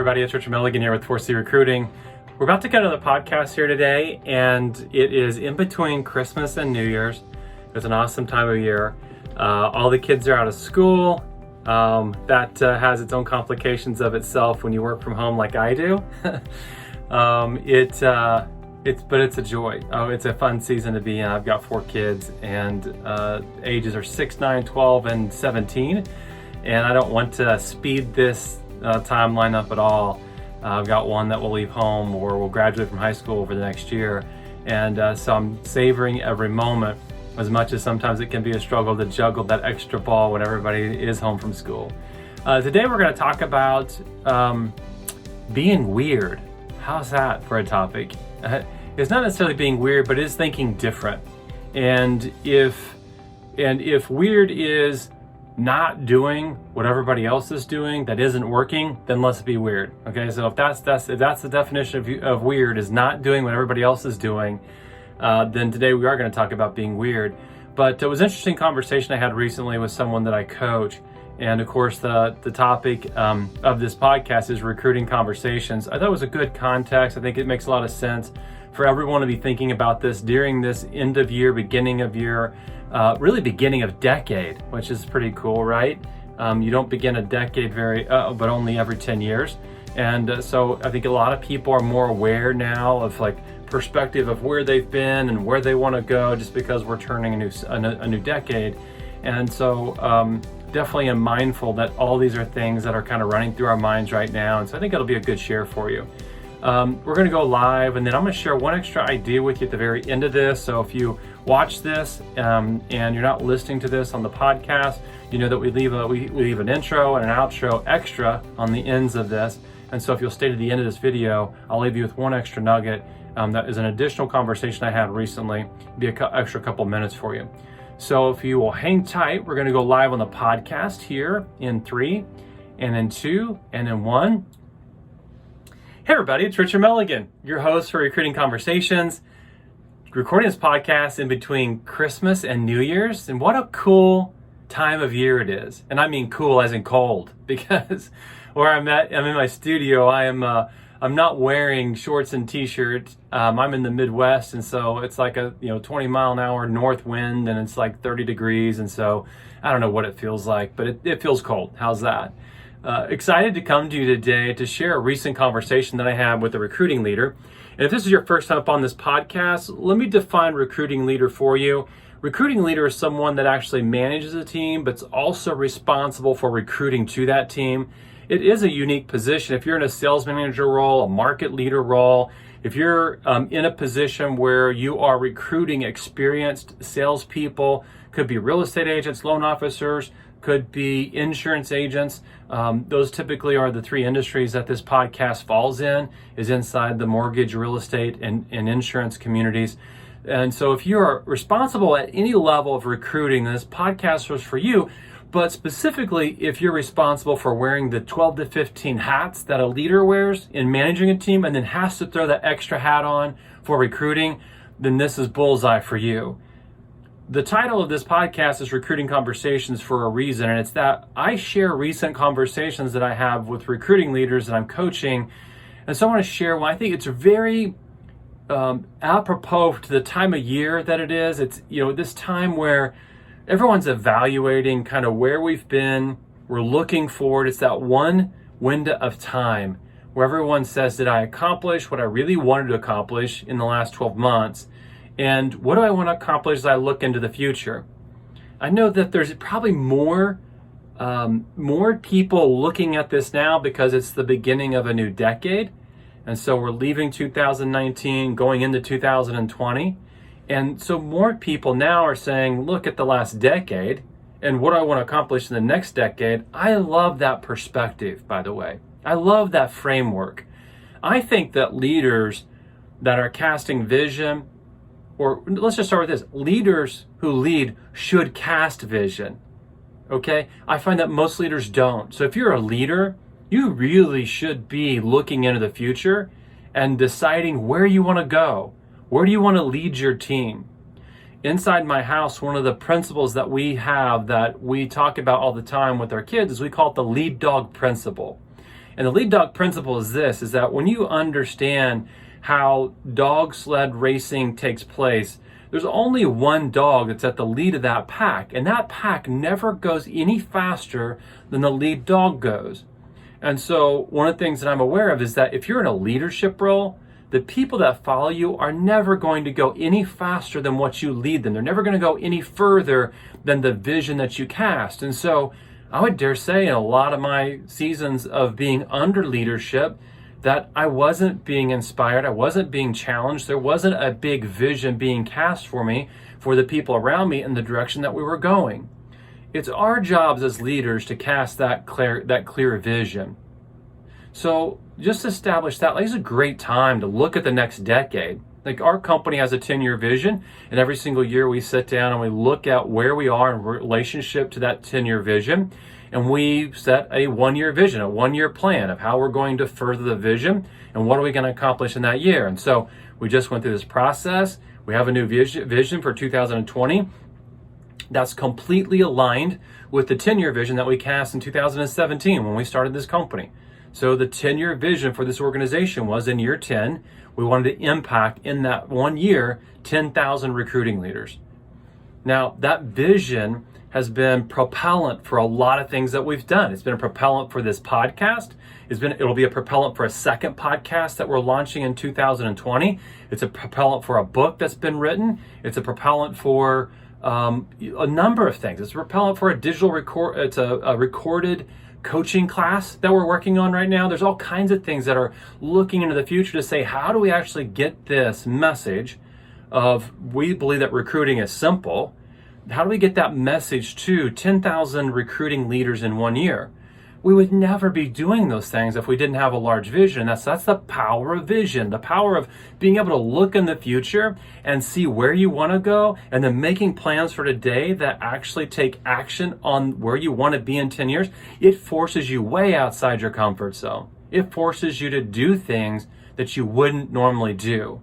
everybody. It's Milligan here with 4C Recruiting. We're about to get another podcast here today, and it is in between Christmas and New Year's. It's an awesome time of year. All the kids are out of school. That has its own complications of itself when you work from home like I do. But it's a joy. It's a fun season to be in. I've got 4 kids, and ages are 6, 9, 12, and 17. And I don't want to speed this timeline up at all. I've got one that will leave home or will graduate from high school over the next year. And so I'm savoring every moment, as much as sometimes it can be a struggle to juggle that extra ball when everybody is home from school. Today we're going to talk about being weird. How's that for a topic? It's not necessarily being weird, but it is thinking different. And if weird is not doing what everybody else is doing that isn't working, then let's be weird. Okay, so if that's the definition of weird, is not doing what everybody else is doing, then today we are going to talk about being weird. But it was an interesting conversation I had recently with someone that I coach, and of course the topic of this podcast is recruiting conversations. I thought it was a good context. I think it makes a lot of sense for everyone to be thinking about this during this end of year, beginning of year, really beginning of decade, which is pretty cool, right? You don't begin a decade but only every 10 years. And so I think a lot of people are more aware now of like perspective of where they've been and where they want to go, just because we're turning a new decade. And so definitely am mindful that all these are things that are kind of running through our minds right now. And so I think it'll be a good share for you. We're going to go live, and then I'm going to share one extra idea with you at the very end of this. So if you watch this and you're not listening to this on the podcast, you know that we leave an intro and an outro extra on the ends of this. And so if you'll stay to the end of this video, I'll leave you with one extra nugget that is an additional conversation I had recently. Be an extra couple minutes for you. So if you will hang tight, we're going to go live on the podcast here in 3, and then 2, and then 1. Hey everybody, it's Milligan, your host for Recruiting Conversations, recording this podcast in between Christmas and New Year's. And what a cool time of year it is. And I mean cool as in cold, because where I'm in my studio, I'm not wearing shorts and t-shirts. I'm in the Midwest, and so it's like a 20 mile an hour north wind, and it's like 30 degrees. And so I don't know what it feels like, but it feels cold. How's that? Excited to come to you today to share a recent conversation that I had with a recruiting leader. And if this is your first time up on this podcast, let me define recruiting leader for you. Recruiting leader is someone that actually manages a team, but is also responsible for recruiting to that team. It is a unique position. If you're in a sales manager role, a market leader role, if you're in a position where you are recruiting experienced salespeople, could be real estate agents, loan officers, could be insurance agents. Those typically are the 3 industries that this podcast falls in, is inside the mortgage, real estate, and insurance communities. And so if you are responsible at any level of recruiting, this podcast was for you. But specifically, if you're responsible for wearing the 12 to 15 hats that a leader wears in managing a team, and then has to throw that extra hat on for recruiting, then this is bullseye for you. The title of this podcast is Recruiting Conversations for a reason, and it's that I share recent conversations that I have with recruiting leaders that I'm coaching. And so I want to share one. I think it's very apropos to the time of year that it is. It's this time where everyone's evaluating kind of where we've been. We're looking forward. It's that one window of time where everyone says, did I accomplish what I really wanted to accomplish in the last 12 months? And what do I want to accomplish as I look into the future? I know that there's probably more people looking at this now because it's the beginning of a new decade. And so we're leaving 2019, going into 2020. And so more people now are saying, look at the last decade and what do I want to accomplish in the next decade. I love that perspective, by the way. I love that framework. I think that leaders that are casting vision, or let's just start with this, leaders who lead should cast vision, okay? I find that most leaders don't. So if you're a leader, you really should be looking into the future and deciding where you want to go. Where do you want to lead your team? Inside my house, one of the principles that we have that we talk about all the time with our kids is we call it the lead dog principle. And the lead dog principle is this, is that when you understand how dog sled racing takes place, there's only one dog that's at the lead of that pack, and that pack never goes any faster than the lead dog goes. And so one of the things that I'm aware of is that if you're in a leadership role, the people that follow you are never going to go any faster than what you lead them. They're never going to go any further than the vision that you cast. And so I would dare say in a lot of my seasons of being under leadership that I wasn't being inspired, I wasn't being challenged, there wasn't a big vision being cast for me, for the people around me in the direction that we were going. It's our jobs as leaders to cast that clear vision. So just establish that. Like, it's a great time to look at the next decade. Like, our company has a 10-year vision, and every single year we sit down and we look at where we are in relationship to that 10-year vision, and we set a 1-year vision, a 1-year plan of how we're going to further the vision and what are we going to accomplish in that year. And so we just went through this process. We have a new vision for 2020 that's completely aligned with the 10-year vision that we cast in 2017 when we started this company. So the 10-year vision for this organization was in year 10, we wanted to impact in that 1 year 10,000 recruiting leaders. Now, that vision has been propellant for a lot of things that we've done. It's been a propellant for this podcast. It'll be a propellant for a second podcast that we're launching in 2020. It's a propellant for a book that's been written. It's a propellant for a number of things. It's a propellant for a digital it's a recorded coaching class that we're working on right now. There's all kinds of things that are looking into the future to say, how do we actually get this message of, we believe that recruiting is simple. How do we get that message to 10,000 recruiting leaders in 1 year? We would never be doing those things if we didn't have a large vision. That's the power of vision, the power of being able to look in the future and see where you want to go, and then making plans for today that actually take action on where you want to be in 10 years. It forces you way outside your comfort zone. It forces you to do things that you wouldn't normally do.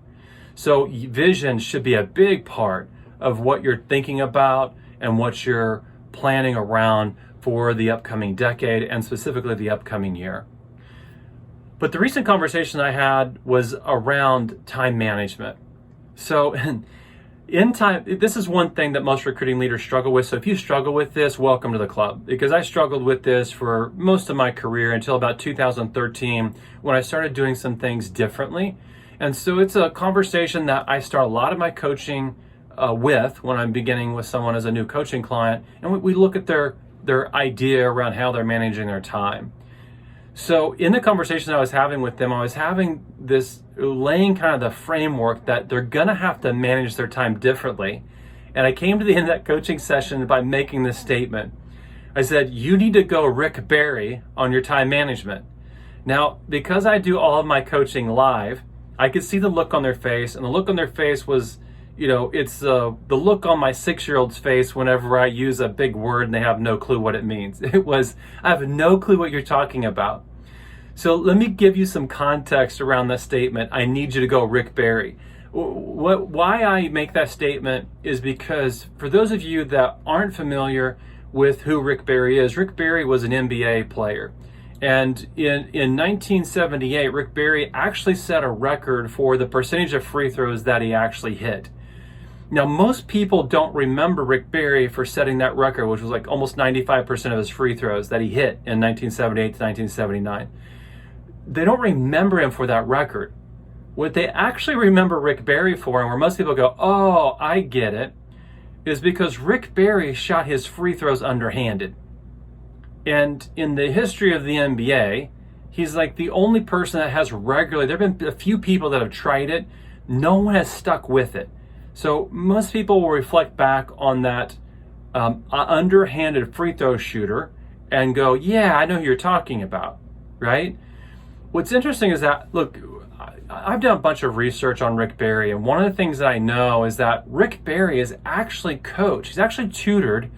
So vision should be a big part of what you're thinking about and what you're planning around for the upcoming decade and specifically the upcoming year. But the recent conversation I had was around time management. So in time, this is one thing that most recruiting leaders struggle with. So if you struggle with this, welcome to the club, because I struggled with this for most of my career until about 2013 when I started doing some things differently. And so it's a conversation that I start a lot of my coaching with when I'm beginning with someone as a new coaching client, and we look at their idea around how they're managing their time. So in the conversation I was having with them, I was having this laying kind of the framework that they're gonna have to manage their time differently. And I came to the end of that coaching session by making this statement. I said, you need to go Rick Barry on your time management. Now, because I do all of my coaching live, I could see the look on their face, and the look on their face was, it's the look on my 6-year-old's face whenever I use a big word and they have no clue what it means. It was, I have no clue what you're talking about. So let me give you some context around that statement. I need you to go Rick Barry. Why I make that statement is because for those of you that aren't familiar with who Rick Barry is, Rick Barry was an NBA player. And in 1978, Rick Barry actually set a record for the percentage of free throws that he actually hit. Now, most people don't remember Rick Barry for setting that record, which was like almost 95% of his free throws that he hit in 1978 to 1979. They don't remember him for that record. What they actually remember Rick Barry for, and where most people go, oh, I get it, is because Rick Barry shot his free throws underhanded. And in the history of the NBA, he's like the only person that has regularly, there have been a few people that have tried it, no one has stuck with it. So most people will reflect back on that underhanded free throw shooter and go, yeah, I know who you're talking about, right? What's interesting is that, look, I've done a bunch of research on Rick Barry, and one of the things that I know is that Rick Barry is actually coached. He's actually tutored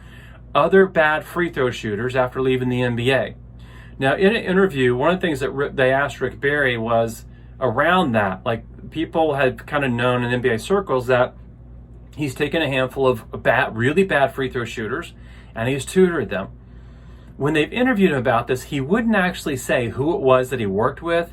other bad free throw shooters after leaving the NBA. Now, in an interview, one of the things that they asked Rick Barry was around that. Like, people had kind of known in NBA circles that he's taken a handful of really bad free throw shooters and he's tutored them. when they've interviewed him about this, he wouldn't actually say who it was that he worked with,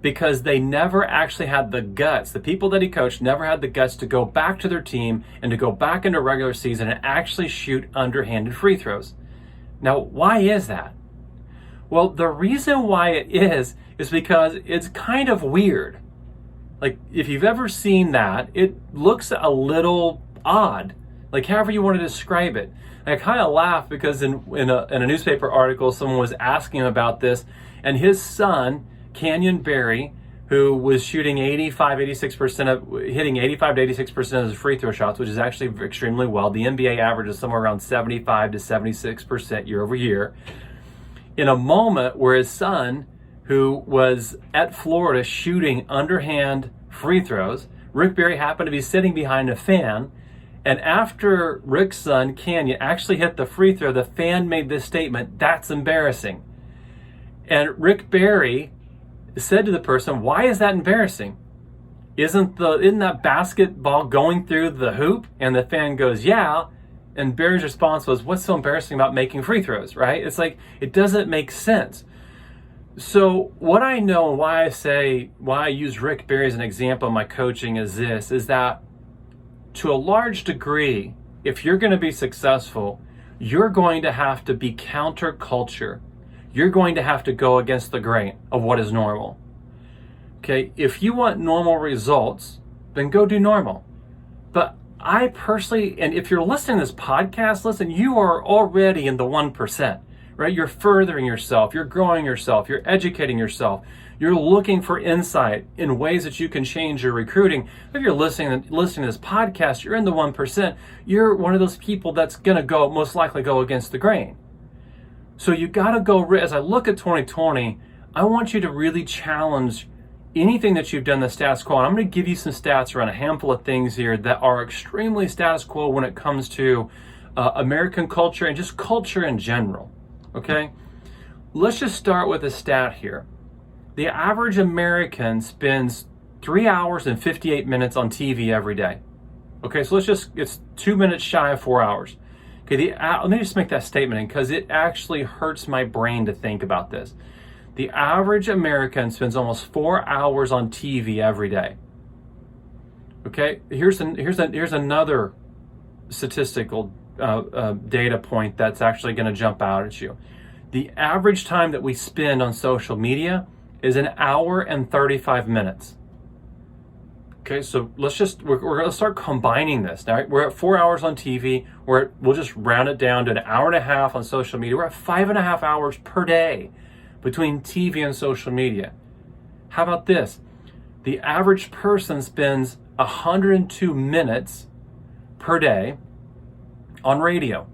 because they never actually had the guts. The people that he coached never had the guts to go back to their team and to go back into regular season and actually shoot underhanded free throws. Now, why is that? Well, the reason why it is because it's kind of weird. Like, if you've ever seen that, it looks a little odd. Like, however you want to describe it. And I kind of laugh because in a newspaper article, someone was asking him about this, and his son, Canyon Barry, who was shooting 86% of, hitting 85 to 86% of his free throw shots, which is actually extremely well. The NBA average is somewhere around 75 to 76% year over year. In a moment where his son, who was at Florida shooting underhand free throws, Rick Barry happened to be sitting behind a fan, and after Rick's son, Canyon, actually hit the free throw, the fan made this statement, "That's embarrassing." And Rick Barry said to the person, "Why is that embarrassing? Isn't that basketball going through the hoop?" And the fan goes, "Yeah." And Barry's response was, "What's so embarrassing about making free throws?" Right? It's like, it doesn't make sense. So what I know and why I use Rick Barry as an example in my coaching is this, is that to a large degree, if you're going to be successful, you're going to have to be counterculture. You're going to have to go against the grain of what is normal. Okay, if you want normal results, then go do normal. But I personally, and if you're listening to this podcast, listen, you are already in the 1%, right? You're furthering yourself, you're growing yourself, you're educating yourself, you're looking for insight in ways that you can change your recruiting. If you're listening to this podcast, you're in the 1%. You're one of those people that's going to most likely go against the grain. So you got to go, as I look at 2020, I want you to really challenge anything that you've done the status quo. And I'm going to give you some stats around a handful of things here that are extremely status quo when it comes to American culture and just culture in general. Okay? Let's just start with a stat here. The average American spends 3 hours and 58 minutes on TV every day. Okay, so it's 2 minutes shy of 4 hours. Okay, let me just make that statement because it actually hurts my brain to think about this. The average American spends almost 4 hours on TV every day. Okay, here's another statistical data point that's actually going to jump out at you. The average time that we spend on social media is 1 hour and 35 minutes. Okay, so we're going to start combining this. Now, we're at 4 hours on TV. We'll just round it down to 1.5 hours on social media. We're at 5.5 hours per day between TV and social media. How about this? The average person spends 102 minutes per day on radio.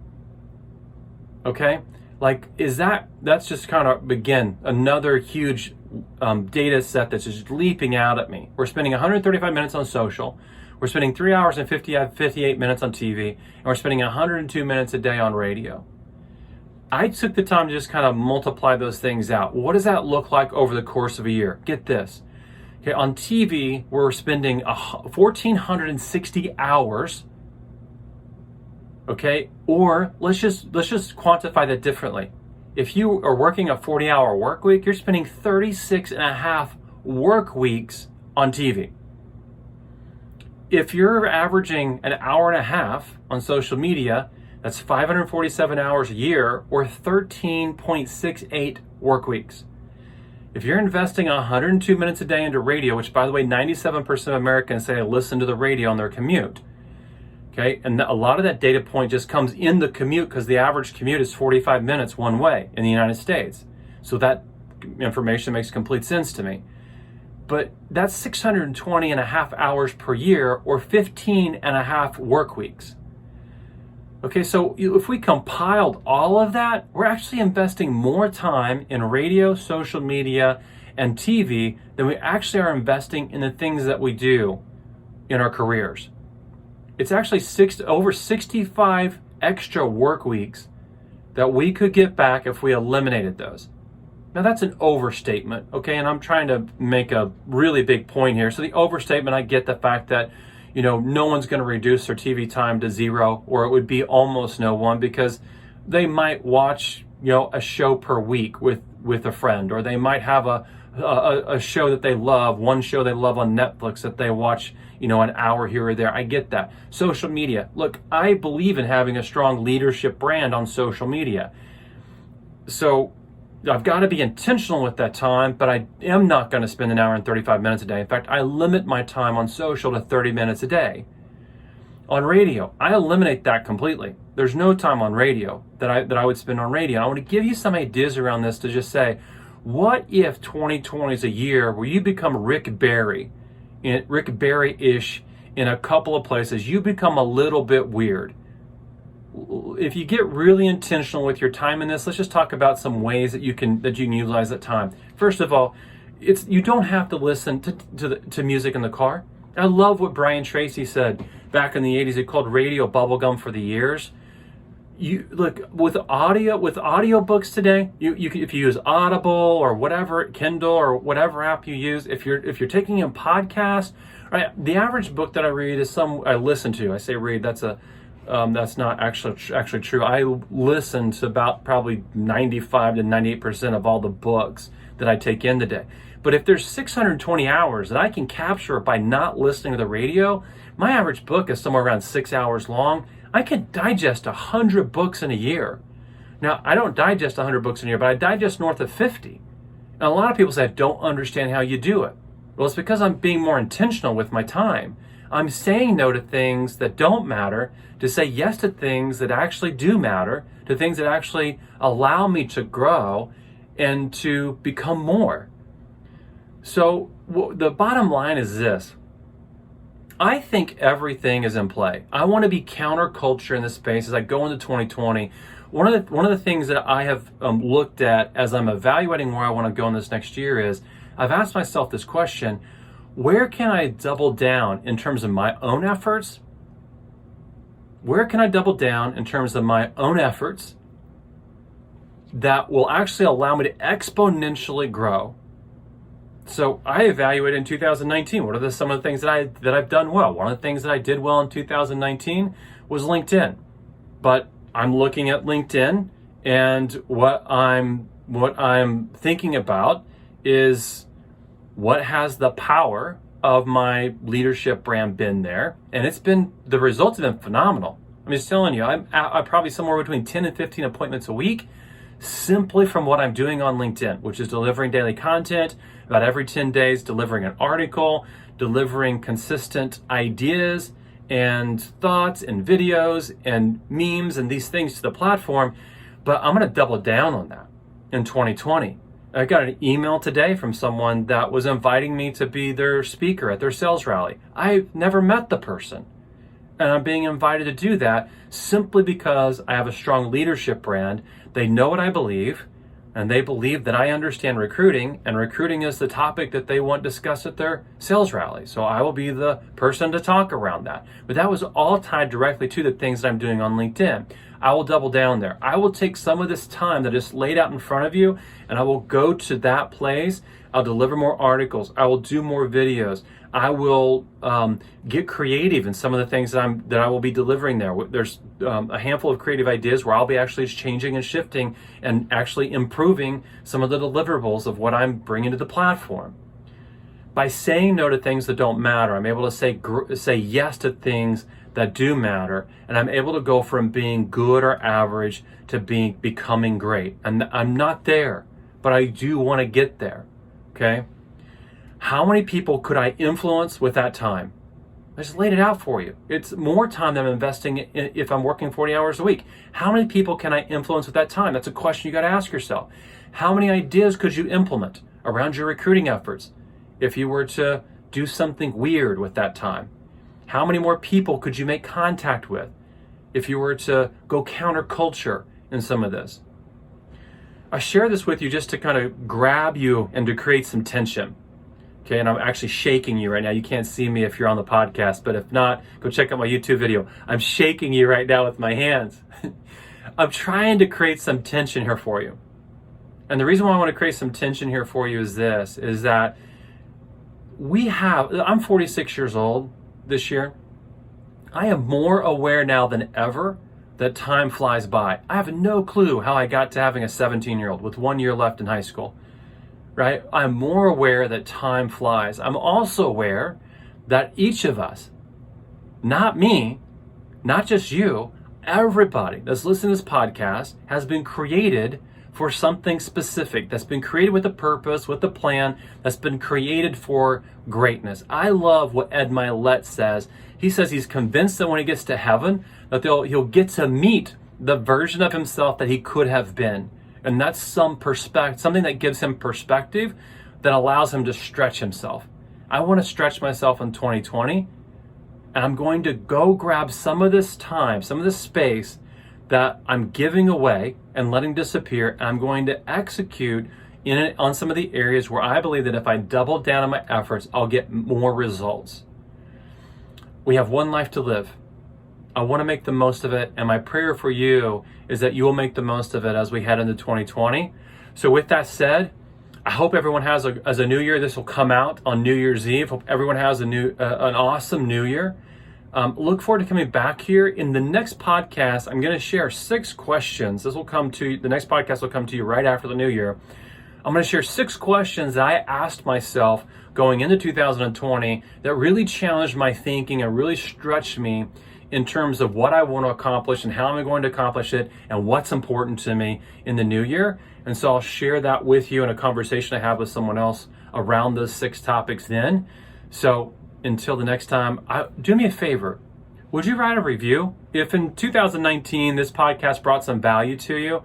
Okay? Like, that's just kind of, again, another huge data set that's just leaping out at me. We're spending 135 minutes on social. We're spending 3 hours and 58 minutes on TV. And we're spending 102 minutes a day on radio. I took the time to just kind of multiply those things out. What does that look like over the course of a year? Get this. Okay, on TV, we're spending 1,460 hours. Okay, or let's just quantify that differently. If you are working a 40-hour work week, you're spending 36.5 work weeks on TV. If you're averaging 1.5 hours on social media, that's 547 hours a year, or 13.68 work weeks. If you're investing 102 minutes a day into radio, which, by the way, 97% of Americans say they listen to the radio on their commute. Okay, and a lot of that data point just comes in the commute because the average commute is 45 minutes one way in the United States. So that information makes complete sense to me. But that's 620.5 hours per year, or 15.5 work weeks. Okay, so if we compiled all of that, we're actually investing more time in radio, social media, and TV than we actually are investing in the things that we do in our careers. It's actually over 65 extra work weeks that we could get back if we eliminated those. Now that's an overstatement, okay? And I'm trying to make a really big point here. So the overstatement, I get the fact that, no one's going to reduce their TV time to zero, or it would be almost no one, because they might watch a show per week with a friend, or they might have a show that they love, one show they love on Netflix that they watch, an hour here or there. I get that. Social media. Look, I believe in having a strong leadership brand on social media. So I've got to be intentional with that time, but I am not going to spend an hour and 35 minutes a day. In fact, I limit my time on social to 30 minutes a day. On radio, I eliminate that completely. There's no time on radio that I would spend on radio. I want to give you some ideas around this to just say, what if 2020 is a year where you become Rick Barry-ish in a couple of places? You become a little bit weird. If you get really intentional with your time in this, let's just talk about some ways that you can utilize that time. First of all, you don't have to listen to music in the car. I love what Brian Tracy said back in the 80s. He called radio bubblegum for the ears. You look with audiobooks today, you can, if you use Audible or whatever, Kindle or whatever app you use, if you're taking in podcasts, right? The average book that I read is I listen to. I say read, that's not actually true. I listen to about probably 95 to 98% of all the books that I take in today. But if there's 620 hours that I can capture by not listening to the radio, my average book is somewhere around 6 hours long. I can digest 100 books in a year. Now, I don't digest 100 books in a year, but I digest north of 50. And a lot of people say, I don't understand how you do it. Well, it's because I'm being more intentional with my time. I'm saying no to things that don't matter, to say yes to things that actually do matter, to things that actually allow me to grow and to become more. So the bottom line is this. I think everything is in play. I want to be counterculture in this space as I go into 2020. One of the things that I have looked at as I'm evaluating where I want to go in this next year is I've asked myself this question: where can I double down in terms of my own efforts? Where can I double down in terms of my own efforts that will actually allow me to exponentially grow? So I evaluated in 2019, what are some of the things that I've done well? One of the things that I did well in 2019 was LinkedIn. But I'm looking at LinkedIn, and what I'm thinking about is what has the power of my leadership brand been there? And the results have been phenomenal. I'm just telling you, I'm probably somewhere between 10 and 15 appointments a week simply from what I'm doing on LinkedIn, which is delivering daily content about every 10 days, delivering an article, delivering consistent ideas and thoughts and videos and memes and these things to the platform. But I'm going to double down on that in 2020. I got an email today from someone that was inviting me to be their speaker at their sales rally. I've never met the person, and I'm being invited to do that simply because I have a strong leadership brand. They know what I believe, and they believe that I understand recruiting, and recruiting is the topic that they want discussed at their sales rally. So I will be the person to talk around that. But that was all tied directly to the things that I'm doing on LinkedIn. I will double down there. I will take some of this time that is laid out in front of you, and I will go to that place. I'll deliver more articles. I will do more videos. I will get creative in some of the things that I will be delivering there. There's a handful of creative ideas where I'll be actually changing and shifting and actually improving some of the deliverables of what I'm bringing to the platform. By saying no to things that don't matter, I'm able to say yes to things that do matter, and I'm able to go from being good or average to becoming great. And I'm not there, but I do want to get there. Okay? How many people could I influence with that time? I just laid it out for you. It's more time than I'm investing in if I'm working 40 hours a week. How many people can I influence with that time? That's a question you got to ask yourself. How many ideas could you implement around your recruiting efforts if you were to do something weird with that time? How many more people could you make contact with if you were to go counterculture in some of this? I share this with you just to kind of grab you and to create some tension. Okay, and I'm actually shaking you right now. You can't see me if you're on the podcast, but if not, go check out my YouTube video. I'm shaking you right now with my hands. I'm trying to create some tension here for you. And the reason why I want to create some tension here for you is this, is that I'm 46 years old this year. I am more aware now than ever that time flies by. I have no clue how I got to having a 17-year-old with 1 year left in high school, right? I'm more aware that time flies. I'm also aware that each of us, not me, not just you, everybody that's listening to this podcast has been created for something specific, that's been created with a purpose, with a plan, that's been created for greatness. I love what Ed Milet says. He says he's convinced that when he gets to heaven, that he'll get to meet the version of himself that he could have been. And that's something that gives him perspective that allows him to stretch himself. I want to stretch myself in 2020, and I'm going to go grab some of this time, some of this space that I'm giving away and letting disappear, and I'm going to execute on some of the areas where I believe that if I double down on my efforts, I'll get more results. We have one life to live. I want to make the most of it, and my prayer for you is that you will make the most of it as we head into 2020. So with that said, I hope everyone has a new year. This will come out on New Year's Eve. Hope everyone has an awesome new year. Look forward to coming back here. In the next podcast, I'm going to share 6 questions. The next podcast will come to you right after the new year. I'm going to share 6 questions that I asked myself going into 2020 that really challenged my thinking and really stretched me in terms of what I want to accomplish and how I'm going to accomplish it and what's important to me in the new year. And so I'll share that with you in a conversation I have with someone else around those 6 topics then. So until the next time, do me a favor. Would you write a review? If in 2019 this podcast brought some value to you,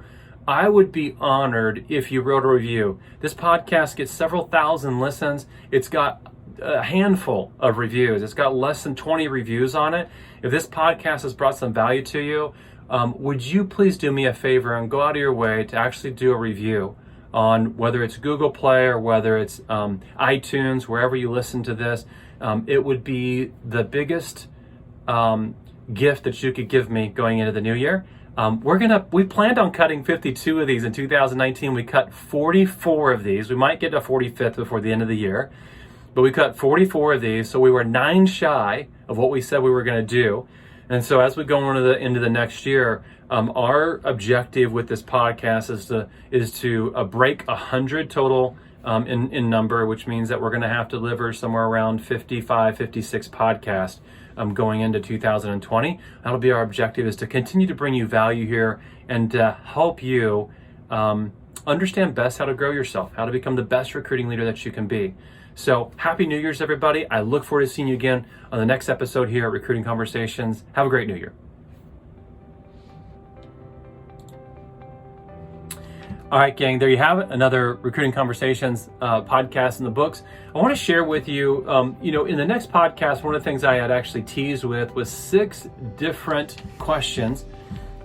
I would be honored if you wrote a review. This podcast gets several thousand listens. It's got a handful of reviews. It's got less than 20 reviews on it. If this podcast has brought some value to you, would you please do me a favor and go out of your way to actually do a review on whether it's Google Play or whether it's iTunes, wherever you listen to this. It would be the biggest gift that you could give me going into the new year. We planned on cutting 52 of these in 2019. We cut 44 of these. We might get a 45th before the end of the year, but we cut 44 of these. So we were 9 shy of what we said we were going to do. And so as we go into the next year, our objective with this podcast is to break 100 total in number, which means that we're going to have to deliver somewhere around 55, 56 podcasts going into 2020. That'll be our objective, is to continue to bring you value here and to help you understand best how to grow yourself, how to become the best recruiting leader that you can be. So happy New Year's, everybody. I look forward to seeing you again on the next episode here at Recruiting Conversations. Have a great New Year. All right, gang, there you have it. Another Recruiting Conversations podcast in the books. I want to share with you, in the next podcast, one of the things I had actually teased with was 6 different questions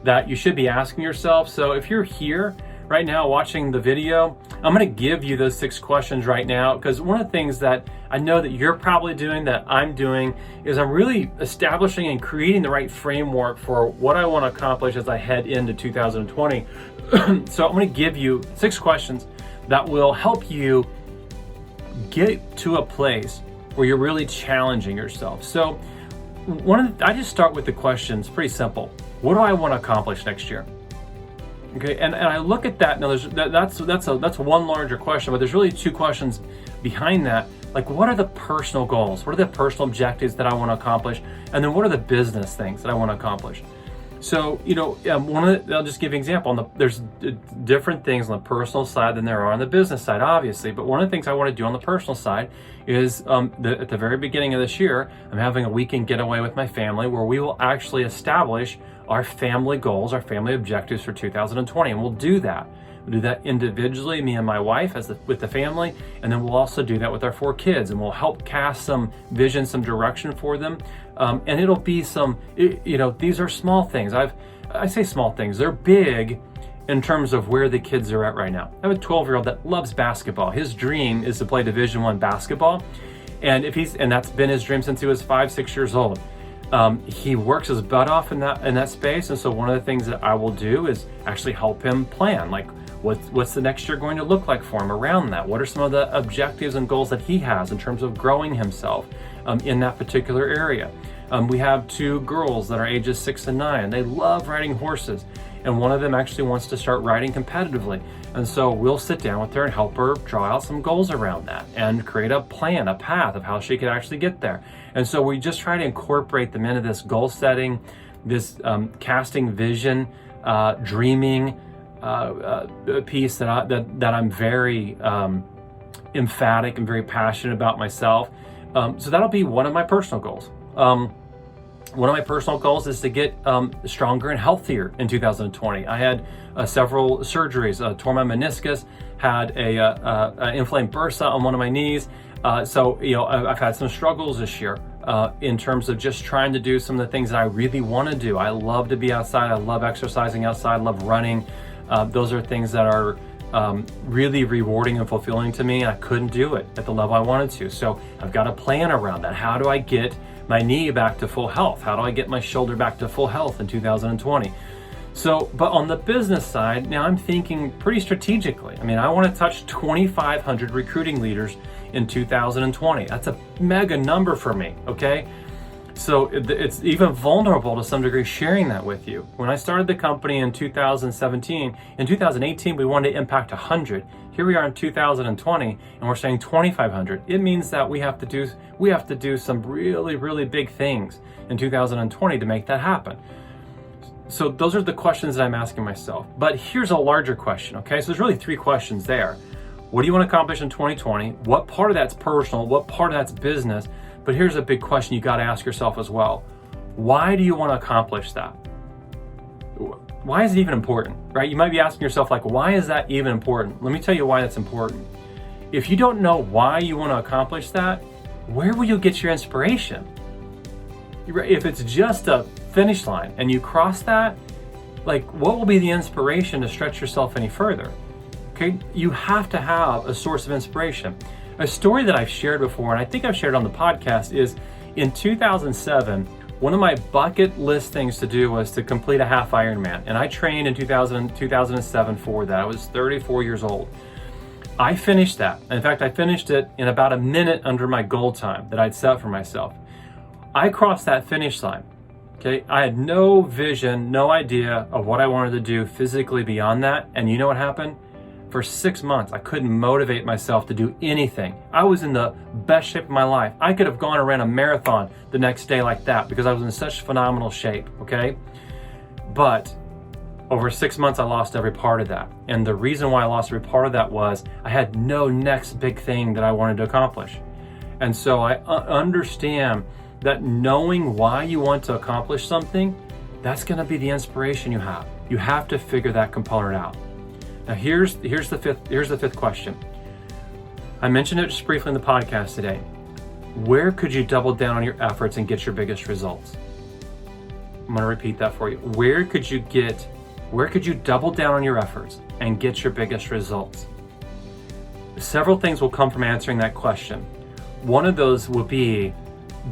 that you should be asking yourself. So if you're here right now watching the video, I'm going to give you those 6 questions right now, because one of the things that I know that you're probably doing, that I'm doing, is I'm really establishing and creating the right framework for what I want to accomplish as I head into 2020. So I'm going to give you 6 questions that will help you get to a place where you're really challenging yourself. So I just start with the questions, pretty simple. What do I want to accomplish next year? Okay, and I look at that. Now, that's one larger question, but there's really 2 questions behind that. Like, what are the personal goals? What are the personal objectives that I want to accomplish? And then what are the business things that I want to accomplish? So, I'll just give you an example. There's different things on the personal side than there are on the business side, obviously. But one of the things I want to do on the personal side is at the very beginning of this year, I'm having a weekend getaway with my family where we will actually establish our family goals, our family objectives for 2020. And we'll do that. We'll do that individually, me and my wife with the family, and then we'll also do that with our 4 kids, and we'll help cast some vision, some direction for them. And it'll be these are small things. I say small things. They're big in terms of where the kids are at right now. I have a 12-year-old that loves basketball. His dream is to play Division I basketball, and that's been his dream since he was 5, 6 years old. He works his butt off in that space, and so one of the things that I will do is actually help him plan, like what's the next year going to look like for him around that? What are some of the objectives and goals that he has in terms of growing himself in that particular area? We have 2 girls that are ages 6 and 9. They love riding horses, and one of them actually wants to start riding competitively. And so we'll sit down with her and help her draw out some goals around that and create a plan, a path of how she could actually get there. And so we just try to incorporate them into this goal setting, this casting vision, dreaming piece that I'm very emphatic and very passionate about myself. So that'll be one of my personal goals. One of my personal goals is to get stronger and healthier in 2020. I had several surgeries, tore my meniscus, had a inflamed bursa on one of my knees. So I've had some struggles this year in terms of just trying to do some of the things that I really want to do. I love to be outside. I love exercising outside. I love running. Those are things that are really rewarding and fulfilling to me. I couldn't do it at the level I wanted to. So I've got a plan around that. How do I get my knee back to full health? How do I get my shoulder back to full health in 2020? So, but on the business side, now I'm thinking pretty strategically. I mean, I want to touch 2,500 recruiting leaders in 2020. That's a mega number for me, okay? So it's even vulnerable to some degree sharing that with you. When I started the company in 2017, in 2018, we wanted to impact 100. Here we are in 2020, and we're saying 2,500. It means that we have to do some really, really big things in 2020 to make that happen. So those are the questions that I'm asking myself. But here's a larger question, okay? So there's really 3 questions there. What do you want to accomplish in 2020? What part of that's personal? What part of that's business? But here's a big question you got to ask yourself as well. Why do you want to accomplish that? Why is it even important, right? You might be asking yourself, like, why is that even important? Let me tell you why that's important. If you don't know why you want to accomplish that, where will you get your inspiration? If it's just a finish line and you cross that, like, what will be the inspiration to stretch yourself any further? Okay, you have to have a source of inspiration. A story that I've shared before, and I think I've shared on the podcast, is in 2007, one of my bucket list things to do was to complete a half Ironman. And I trained in 2007 for that. I was 34 years old. I finished that. In fact, I finished it in about a minute under my goal time that I'd set for myself. I crossed that finish line. Okay, I had no vision, no idea of what I wanted to do physically beyond that. And you know what happened? For 6 months, I couldn't motivate myself to do anything. I was in the best shape of my life. I could have gone and ran a marathon the next day like that because I was in such phenomenal shape, okay? But over 6 months, I lost every part of that. And the reason why I lost every part of that was I had no next big thing that I wanted to accomplish. And so I understand that knowing why you want to accomplish something, that's gonna be the inspiration you have. You have to figure that component out. Now here's the fifth question. I mentioned it just briefly in the podcast today. Where could you double down on your efforts and get your biggest results? I'm gonna repeat that for you. Where could you double down on your efforts and get your biggest results? Several things will come from answering that question. One of those will be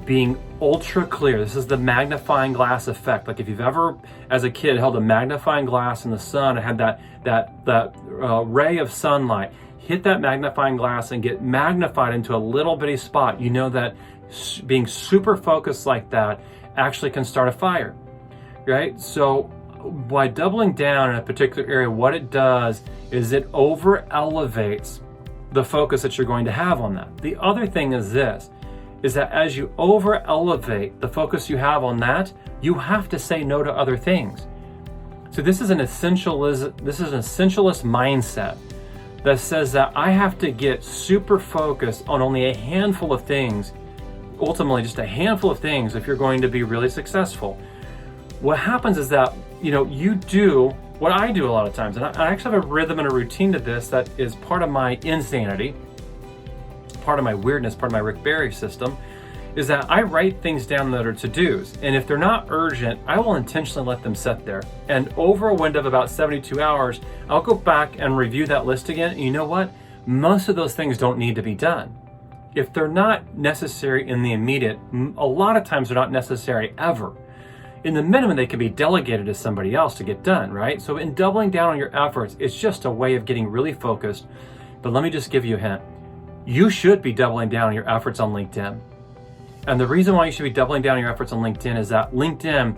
being ultra clear. This is the magnifying glass effect. Like if you've ever, as a kid, held a magnifying glass in the sun and had that ray of sunlight hit that magnifying glass and get magnified into a little bitty spot, you know that being super focused like that actually can start a fire, right? So by doubling down in a particular area, what it does is it over elevates the focus that you're going to have on that. The other thing is this, is that as you over elevate the focus you have on that, you have to say no to other things. So this is an essentialist mindset that says that I have to get super focused on only a handful of things, ultimately just a handful of things if you're going to be really successful. What happens is that, you do what I do a lot of times, and I actually have a rhythm and a routine to this that is part of my insanity, part of my weirdness, part of my Rick Barry system, is that I write things down that are to-dos. And if they're not urgent, I will intentionally let them sit there. And over a window of about 72 hours, I'll go back and review that list again. And you know what? Most of those things don't need to be done. If they're not necessary in the immediate, a lot of times they're not necessary ever. In the minimum, they can be delegated to somebody else to get done, right? So in doubling down on your efforts, it's just a way of getting really focused. But let me just give you a hint. You should be doubling down on your efforts on LinkedIn. And the reason why you should be doubling down your efforts on LinkedIn is that LinkedIn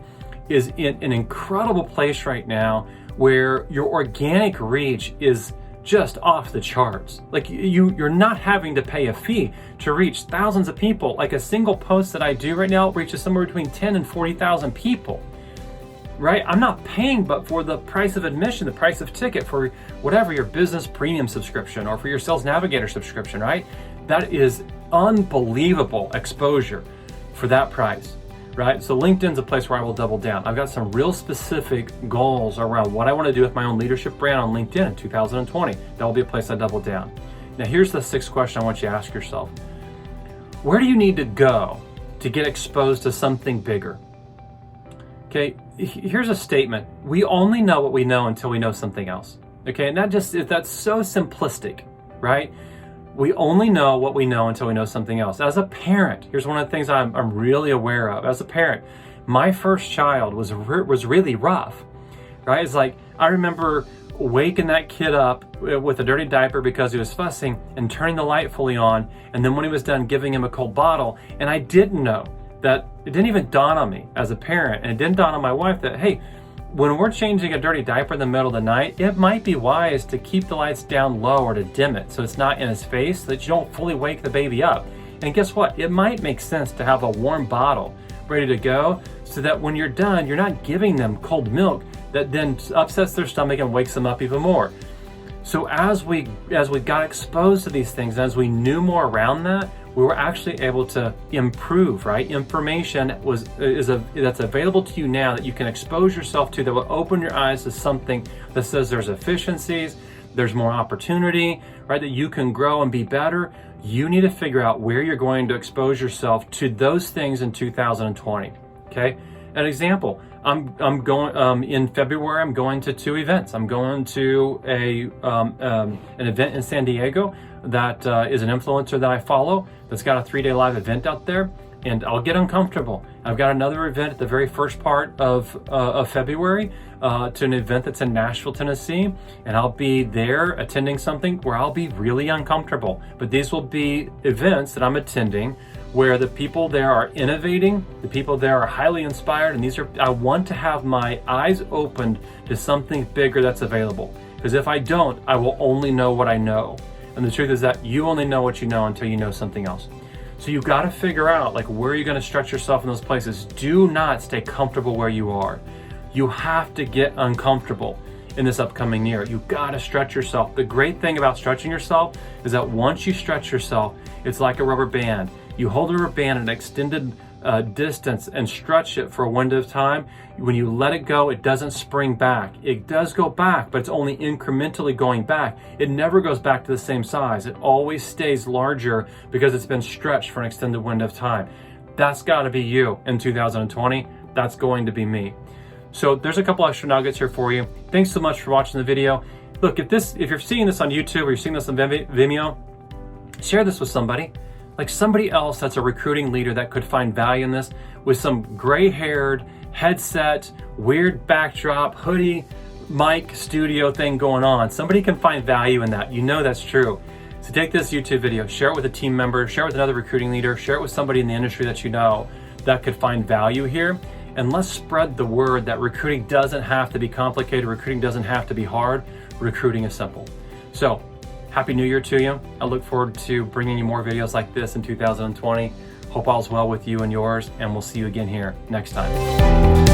is in an incredible place right now where your organic reach is just off the charts. Like you're not having to pay a fee to reach thousands of people. Like a single post that I do right now reaches somewhere between 10 and 40,000 people, right? I'm not paying but for the price of admission, the price of ticket for whatever your business premium subscription or for your Sales Navigator subscription, right? That is unbelievable exposure for that price. Right? So LinkedIn's a place where I will double down. I've got some real specific goals around what I want to do with my own leadership brand on LinkedIn in 2020. That will be a place I double down. Now here's the sixth question I want you to ask yourself. Where do you need to go to get exposed to something bigger? Okay, here's a statement. We only know what we know until we know something else. Okay, and that's so simplistic, right? We only know what we know until we know something else. As a parent, here's one of the things I'm really aware of. As a parent, my first child was really rough, right? It's like, I remember waking that kid up with a dirty diaper because he was fussing and turning the light fully on. And then when he was done, giving him a cold bottle. And I didn't know that, it didn't even dawn on me as a parent. And it didn't dawn on my wife that, hey, when we're changing a dirty diaper in the middle of the night, it might be wise to keep the lights down low or to dim it so it's not in his face, so that you don't fully wake the baby up. And guess what? It might make sense to have a warm bottle ready to go so that when you're done, you're not giving them cold milk that then upsets their stomach and wakes them up even more. So as we got exposed to these things, as we knew more around that, we were actually able to improve, right? Information that's available to you now that you can expose yourself to, that will open your eyes to something that says there's efficiencies, there's more opportunity, right? That you can grow and be better. You need to figure out where you're going to expose yourself to those things in 2020, okay? An example, I'm going in February. I'm going to 2 events. I'm going to an event in San Diego that is an influencer that I follow that's got a 3-day live event out there, and I'll get uncomfortable. I've got another event at the very first part of February to an event that's in Nashville, Tennessee, and I'll be there attending something where I'll be really uncomfortable. But these will be events that I'm attending where the people there are innovating, the people there are highly inspired, and I want to have my eyes opened to something bigger that's available. Because if I don't, I will only know what I know. And the truth is that you only know what you know until you know something else. So you got to figure out like where you're going to stretch yourself in those places. Do not stay comfortable where you are. You have to get uncomfortable in this upcoming year. You got to stretch yourself. The great thing about stretching yourself is that once you stretch yourself, it's like a rubber band. You hold a rubber band at an extended distance and stretch it for a window of time. When you let it go, it doesn't spring back. It does go back, but it's only incrementally going back. It never goes back to the same size. It always stays larger because it's been stretched for an extended window of time. That's got to be you in 2020. That's going to be me. So there's a couple extra nuggets here for you. Thanks so much for watching the video. Look, if you're seeing this on YouTube or you're seeing this on Vimeo, share this with somebody. Like somebody else that's a recruiting leader that could find value in this, with some gray-haired headset, weird backdrop, hoodie, mic, studio thing going on. Somebody can find value in that. You know that's true. So take this YouTube video, share it with a team member, share it with another recruiting leader, share it with somebody in the industry that you know that could find value here. And let's spread the word that recruiting doesn't have to be complicated. Recruiting doesn't have to be hard. Recruiting is simple. So, Happy New Year to you. I look forward to bringing you more videos like this in 2020. Hope all's well with you and yours, and we'll see you again here next time.